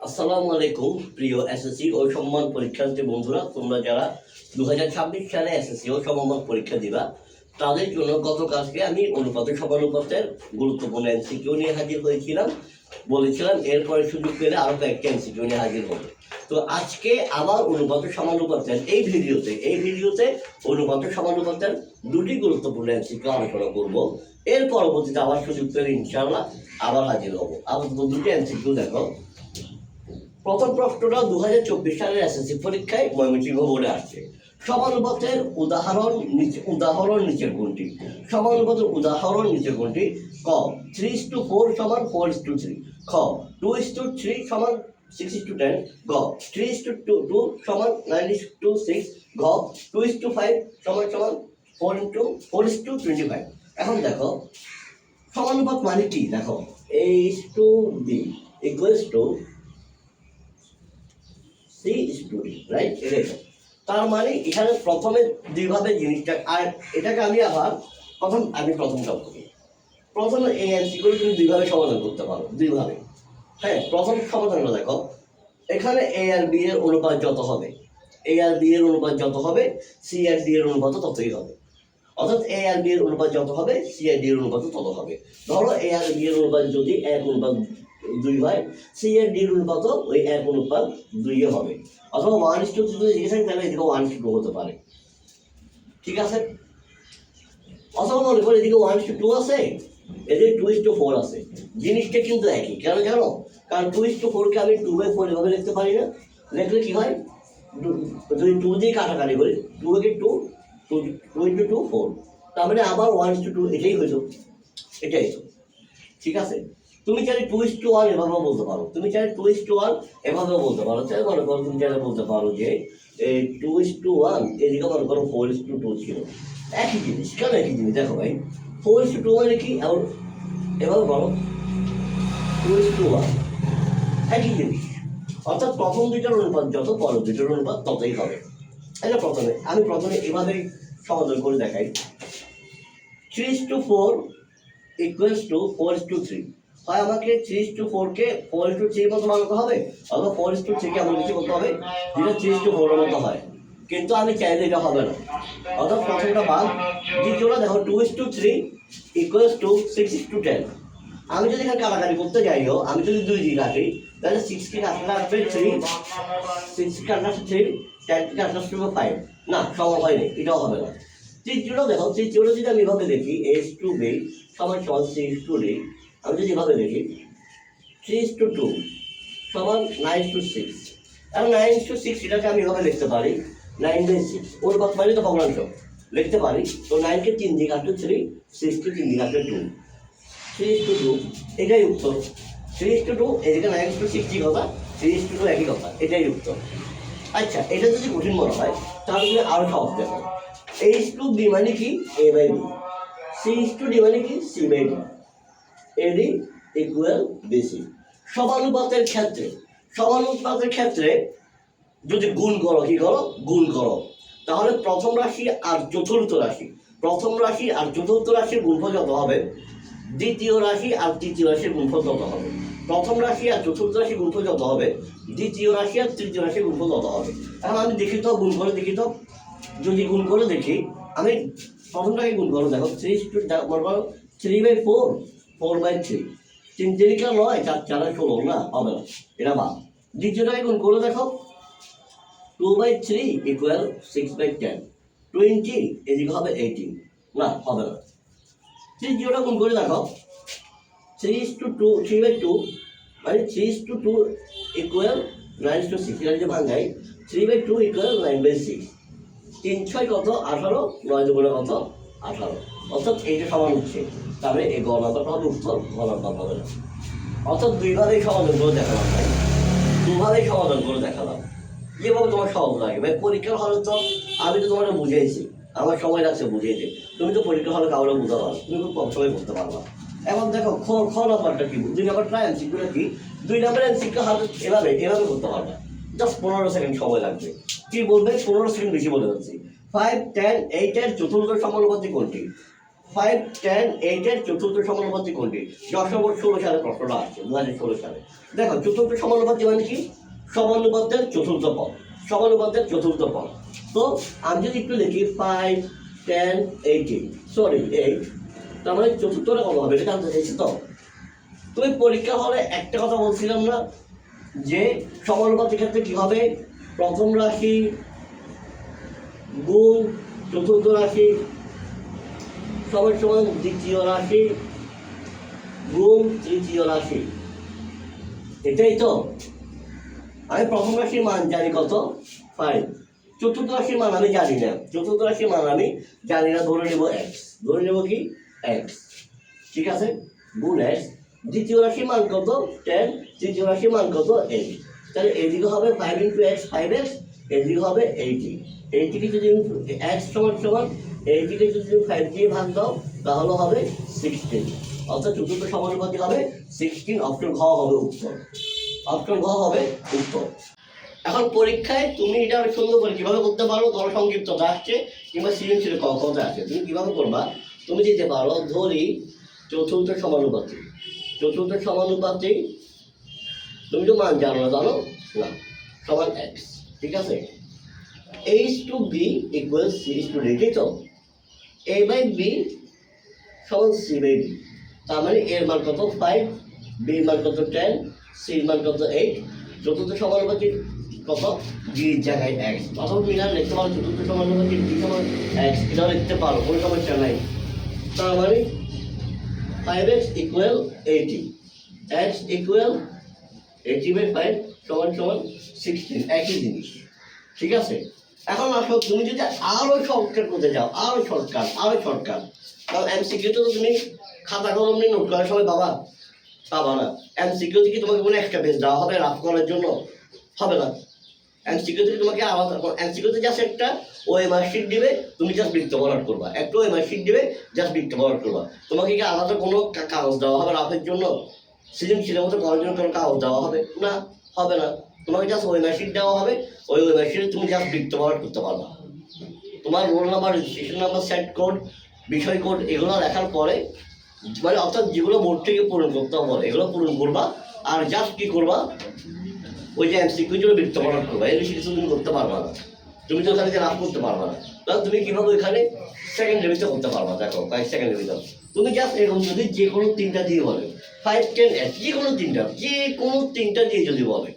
আসসালামু আলাইকুম প্রিয় এসএসসি ও সমমান পরীক্ষার্থী বন্ধুরা, তোমরা যারা 2026 সালে এসএসসি ও সমমান পরীক্ষা দিবা তাদের জন্য গতকালকে আমি অনুপাত সমানুপাতের গুরুত্বপূর্ণ এমসিকিউ নিয়ে হাজির হয়েছিলাম। বলেছিলাম এরপরে সুযোগ পেলে আরও কয়েকটি এমসিকিউ নিয়ে হাজির হবে। তো আজকে আবার অনুপাত সমানুপাতের এই ভিডিওতে অনুপাত সমানুপাতের দুটি গুরুত্বপূর্ণ এমসিকিউ আলোচনা করব। এর পরবর্তীতে আবার সুযোগ পেলে ইনশাআল্লাহ আবার হাজির হবো। আবার দুটি এমসিকিউ দেখো। প্রথম প্রশ্নটা 2024 সালের এসএসসি পরীক্ষায় ময়মনসিংহ বোর্ডে আসছে। সমানুপাতের উদাহরণ নিচের কোনটি? সমানুপাতের উদাহরণ নিচের কোনটি? ক 3:4 সমান 4:3, খ 2:3 সমান 6:10, গ 3:2 সমান 9:6, ঘ 2:5 সমান 4:25। এখন দেখো সমানুপাত মানে কি? দেখো A:B equals to রাইট। তার মানে এখানে প্রথমে দুইভাবে জিনিসটা, আর এটাকে আমি আবার প্রথমটা করি। প্রথমে এই এমসিকিউ তুমি দুইভাবে সমাধান করতে পারো, দুইভাবে। হ্যাঁ, প্রথম সমাধানটা দেখো। এখানে এ আর বি এর অনুপাত যত হবে, সি আর ডি এর অনুপাত ততই হবে। অর্থাৎ এ আর বি এর অনুপাত যত হবে, সি আর ডি এর অনুপাত তত হবে। ধরো এ আর বি এর অনুপাত যদি 1:2 হয়, সি আর ডি এর অনুপাত ওই 1:2 হবে। অথবা 1:2 যদি জিজ্ঞেস করেন তাহলে এদিকে 1:2 হতে পারে, ঠিক আছে। অথবা মনে করি এদিকে 1:2 আছে, এদিকে 2:4 আছে। জিনিসটা কিন্তু একই। কেন জানো? কারণ 2:4 কে আমি 2/4 এভাবে লিখতে পারি না। লিখলে কি হয়, যদি 2 দিয়ে কাটাকাটি করি, 2 কে 2 2 4, তার মানে আবার 1:2 এটাই হইল, ঠিক আছে। তুমি চাইলে 2:1 এভাবেও বলতে পারো, তাই মনে করো তুমি চাইলে বলতে পারো যে 2:1 এদিকে মনে করো 4:2 ছিল। একই জিনিস। কেন একই জিনিস? দেখো ভাই, 4:2 মানে কি? এভাবে বলো 2:1, একই জিনিস। অর্থাৎ প্রথম দুইটার অনুপাত যত, পরের দুইটার অনুপাত ততই হবে। এটা আমি প্রথমে এভাবেই সমাধান করে দেখাই। 3:4 equals to 4:3। হয় আমাকে 3:4 কে 4:3 মতো বানাতে হবে, অথবা 4:3 কে এমন কিছু করতে হবে যেটা 3:4 এর মতো হয়। কিন্তু আমি চাইলে এটা হবে না। অর্থাৎ প্রথমটা বাদ, দ্বিতীয়টা দেখো 2:3 equals to 6:10। আমি যদি এখানে কাটাকাটি করতে যাইও, আমি যদি 2 দিয়ে কাটি, তাহলে 6 কে কাটলে আসবে 3, 6 কে কাটলে আসবে 3, 10 কে কাটলে আসবে 5। না, সমান হয়নি, এটাও হবে না। তৃতীয়টা দেখো, তৃতীয়টা যদি আমি এভাবে দেখি A:B সমান 3:D, আমি যদি এভাবে দেখি 3:2 সমান 9:6। এখন 9:6 এটাকে আমি এভাবে লিখতে পারি 9/6, অনুপাত মানে তো ভগ্নাংশ লিখতে পারি। তো 9 কে 3 দিয়ে কাটলে 3, 6 কে 3 দিয়ে কাটলে 2, 3:2 এটাই উত্তর। 3:2 এদিকে 9:6 কি কথা, 3:2 একই কথা, এটাই উত্তর। আচ্ছা, এটা যদি কঠিন মনে হয় তাহলে তুমি আরো সহজ দেখো। H2B মানে কি? A/B, C/D মানে কি? C/D, AD equal BC। সমানুপাতের ক্ষেত্রে যদি গুণ করো, তাহলে প্রথম রাশি আর চতুর্থ রাশির গুণফল যত হবে, দ্বিতীয় রাশি আর তৃতীয় রাশির গুণফল তত হবে। প্রথম রাশি আর চতুর্থ রাশির গুণফল যত হবে, দ্বিতীয় রাশি আর তৃতীয় রাশির গুণফল তত হবে। এখন আমি দেখি তো, গুণ করে দেখি তো। যদি গুণ করে দেখি, আমি প্রথমটাকে গুণ করো, দেখো 3/4, 4/3, 3 3 9, 4 4 16, না হবে না, এটা বাদ। দ্বিতীয়টাকে গুণ করে দেখো 2/3 equal 6/10, 20 এদিকে হবে 18, না হবে না। তৃতীয়টা গুণ করে দেখো 3/2 মানে 3:2 equal 9:6, এটা যদি ভাঙাই 3/2 equal 9/6, 3 6 কত 18, 9 2 কত 18। অর্থাৎ এইটা সমান হচ্ছে, তাহলে এই গণনাটা হবে উত্তর, গণনাটা হবে না। অর্থাৎ দুইভাবেই সমাধান করে দেখালাম ভাই, যেভাবে তোমার সহজ লাগে ভাই। পরীক্ষার হলে তো আমি তো তোমাকে বুঝিয়েছি, আমার সময় লাগছে বুঝিয়েছি। তুমি তো পরীক্ষা হলে কাউরে বুঝতে পারো, তুমি খুব কম সময় বুঝতে পারবা। এখন দেখো খ নাম্বারটা কি, 2 নাম্বারটা এমসিকিউটা কি? 2 নাম্বার এমসিকিউ হাতে এভাবে করতে পারবে, জাস্ট 15 সেকেন্ড সময় লাগবে। কি বলবে? 15 সেকেন্ড বেশি বলে যাচ্ছি। 5, 10, 8 এর চতুর্থ সমানুপাতিক কোনটি? 5, 10, 8 এর চতুর্থ সমানুপাতিক কোনটি? 2016 সালে প্রশ্নটা আসছে, 2016 সালে। দেখো চতুর্থ সমানুপাতিক মানে কি? সমানুপাতের চতুর্থ পদ, সমানুপাতের চতুর্থ পদ। তো আমি যদি একটু লিখি 5, 10, 18, সরি 8, তার মানে চতুর্থটা কত হবে? এটা জানতে চাইছি। তো তুমি পরীক্ষা হলে একটা কথা বলছিলাম না যে সমানুপাতের ক্ষেত্রে কি হবে? প্রথম রাশি গুণ চতুর্থ রাশি সমান সমান দ্বিতীয় রাশি গুণ তৃতীয় রাশি। এটাই তো। আমি প্রথম রাশির মান জানি কত? 5। চতুর্থ রাশির মান আমি জানি না, চতুর্থ রাশির মান আমি জানি না, ধরে নেব x, ধরে নেব কি x, ঠিক আছে, গুণ x। দ্বিতীয় রাশির মান কত? 10, তৃতীয় রাশির মান কত? 8। তাহলে এদিকে হবে 5 × x 5x, এদিকে হবে 80। 80 কে যদি x সমান সমান 80 কে যদি 5 দিয়ে ভাগ দাও তাহলে হবে 16। অর্থাৎ চতুর্থ সমানুপাতিক হবে 16। অপশন ঘ হবে উত্তর, অপশন ঘ হবে উত্তর। এখন পরীক্ষায় তুমি এটা সুন্দর করে কিভাবে করতে পারো? ধরো সংক্ষিপ্ততা আসছে কিংবা সৃজনশীল কথা আসছে, তুমি কিভাবে করবা? তুমি দিতে পারো, ধরি চতুর্থ সমানুপাতিক, চতুর্থ সমানুপাতিক তুমি তো মান জানো না, জানো না, সমান x, ঠিক আছে। h/b = c/d, এটাই তো। a/b সমান c/d, তার মানে এর মান কত? 5, b এর মান কত? 10, c এর মান কত? 8। চতুর্থ সমানুপাতিক কত? d এর জায়গায় x। অথবা তুমি না লিখতে পারো চতুর্থ সমানুপাতিক d সমান x, এটাও লিখতে পারো, কোনো সমস্যা নাই। তার মানে 5x = 80, x = 80/5 সমান সমান 16, একই জিনিস, ঠিক আছে। এখন আসো তুমি যদি আরো শর্টকাট করতে যাও, আরো শর্টকাট, কারণ এমসিকিউ তো তুমি খাতা কলম নিয়ে নোট করার সময় পাবা না। এমসিকিউ থেকে তোমাকে কোনো একটা পেজ দেওয়া হবে রাফ করার জন্য? হবে না। এমসিকিউ থেকে তোমাকে আলাদা, এমসিকিউতে জাস্ট একটা ওএমআর শিট দিবে, তুমি জাস্ট বৃত্ত ভরাট করবা, একটা ওএমআর শিট দিবে, জাস্ট বৃত্ত ভরাট করবা। তোমাকে কি আলাদা কোনো কাগজ দেওয়া হবে রাফের জন্য? সৃজনশীলের মতো করার জন্য কোনো কাগজ দেওয়া হবে না? হবে না। তোমাকে জাস্ট ওএমআর শিট দেওয়া হবে, ওই ওএমআর শিটে তুমি জাস্ট বৃত্ত ভরাট করতে পারবা। তোমার roll number, registration number, set code, বিষয় কোড এগুলো লেখার পরে, মানে অর্থাৎ যেগুলো বোর্ড থেকে পূরণ করতে হবে এগুলো পূরণ করবা, আর জাস্ট কি করবা? ওই যে এমসিকিউ জন্য বৃত্ত ভরাট করবা। এই বেশি কিছু তুমি করতে পারবা না, তুমি তো ওখানে রাফ করতে পারবা না। তাহলে তুমি কিভাবে ওইখানে সেকেন্ড লেভিতে করতে পারবা? দেখো সেকেন্ড লেভিতে তুমি জাস্ট এরকম যদি যে কোনো তিনটা দিয়ে বলে 5, 10, 8, যে কোনো তিনটা দিয়ে যদি বলে,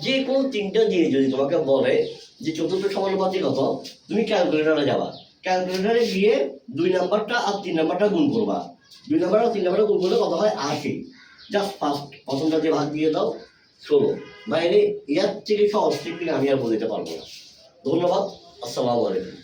যে কোনো তিনটা দিয়ে যদি তোমাকে বলে যে চতুর্থ সমানুপাতিক কত, তুমি ক্যালকুলেটারে যাবা, ক্যালকুলেটারে গিয়ে 2 নাম্বারটা আর 3 নাম্বারটা গুণ করবা। 2 নাম্বার আর 3 নাম্বারটা গুণ করলে কত হয়? 80। জাস্ট ফার্স্ট প্রথমটা দিয়ে ভাগ দিয়ে দাও 16। বাইরে এর থেকে সহজ ট্রিক আমি আর বলতে পারবো না। ধন্যবাদ, আসসালামু আলাইকুম।